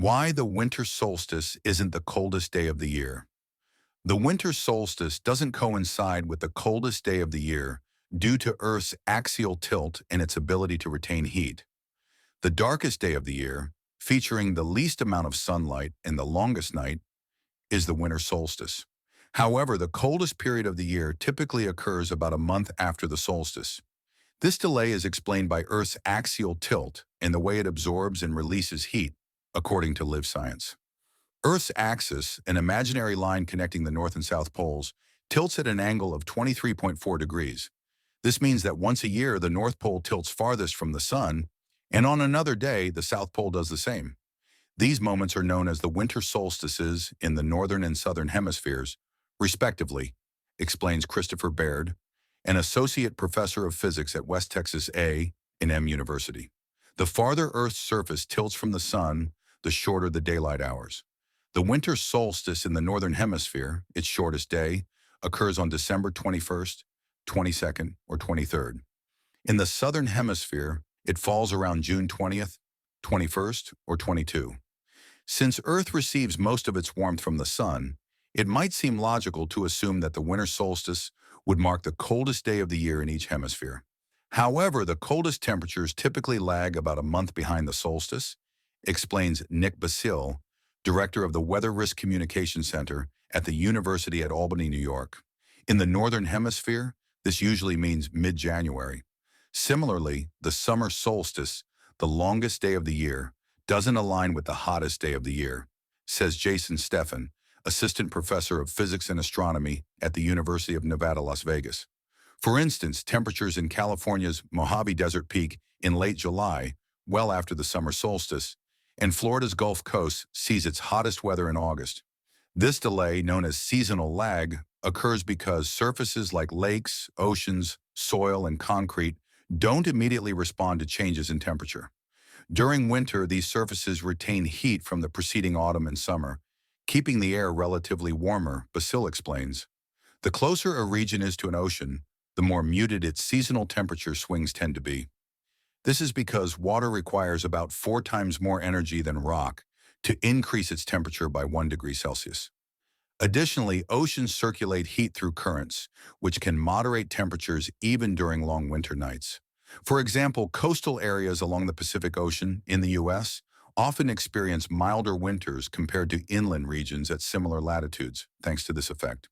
Why the winter solstice isn't the coldest day of the year. The winter solstice doesn't coincide with the coldest day of the year due to Earth's axial tilt and its ability to retain heat. The darkest day of the year, featuring the least amount of sunlight and the longest night, is the winter solstice. However, the coldest period of the year typically occurs about a month after the solstice. This delay is explained by Earth's axial tilt and the way it absorbs and releases heat, according to Live Science. Earth's axis, an imaginary line connecting the North and South poles, tilts at an angle of 23.4 degrees. This means that once a year, the North Pole tilts farthest from the Sun, and on another day, the South Pole does the same. These moments are known as the winter solstices in the Northern and Southern hemispheres, respectively, explains Christopher Baird, an associate professor of physics at West Texas A&M University. The farther Earth's surface tilts from the Sun, the shorter the daylight hours. The winter solstice in the Northern Hemisphere, its shortest day, occurs on December 21st, 22nd, or 23rd. In the Southern Hemisphere, it falls around June 20th, 21st, or 22. Since Earth receives most of its warmth from the Sun, it might seem logical to assume that the winter solstice would mark the coldest day of the year in each hemisphere. However, the coldest temperatures typically lag about a month behind the solstice, explains Nick Basile, director of the Weather Risk Communication Center at the University at Albany, New York. In the Northern Hemisphere, this usually means mid-January. Similarly, the summer solstice, the longest day of the year, doesn't align with the hottest day of the year, says Jason Steffen, assistant professor of physics and astronomy at the University of Nevada, Las Vegas. For instance, temperatures in California's Mojave Desert peak in late July, well after the summer solstice, and Florida's Gulf Coast sees its hottest weather in August. This delay, known as seasonal lag, occurs because surfaces like lakes, oceans, soil, and concrete don't immediately respond to changes in temperature. During winter, these surfaces retain heat from the preceding autumn and summer, keeping the air relatively warmer, Basile explains. The closer a region is to an ocean, the more muted its seasonal temperature swings tend to be. This is because water requires about 4 times more energy than rock to increase its temperature by 1 degree Celsius. Additionally, oceans circulate heat through currents, which can moderate temperatures even during long winter nights. For example, coastal areas along the Pacific Ocean in the U.S. often experience milder winters compared to inland regions at similar latitudes, thanks to this effect.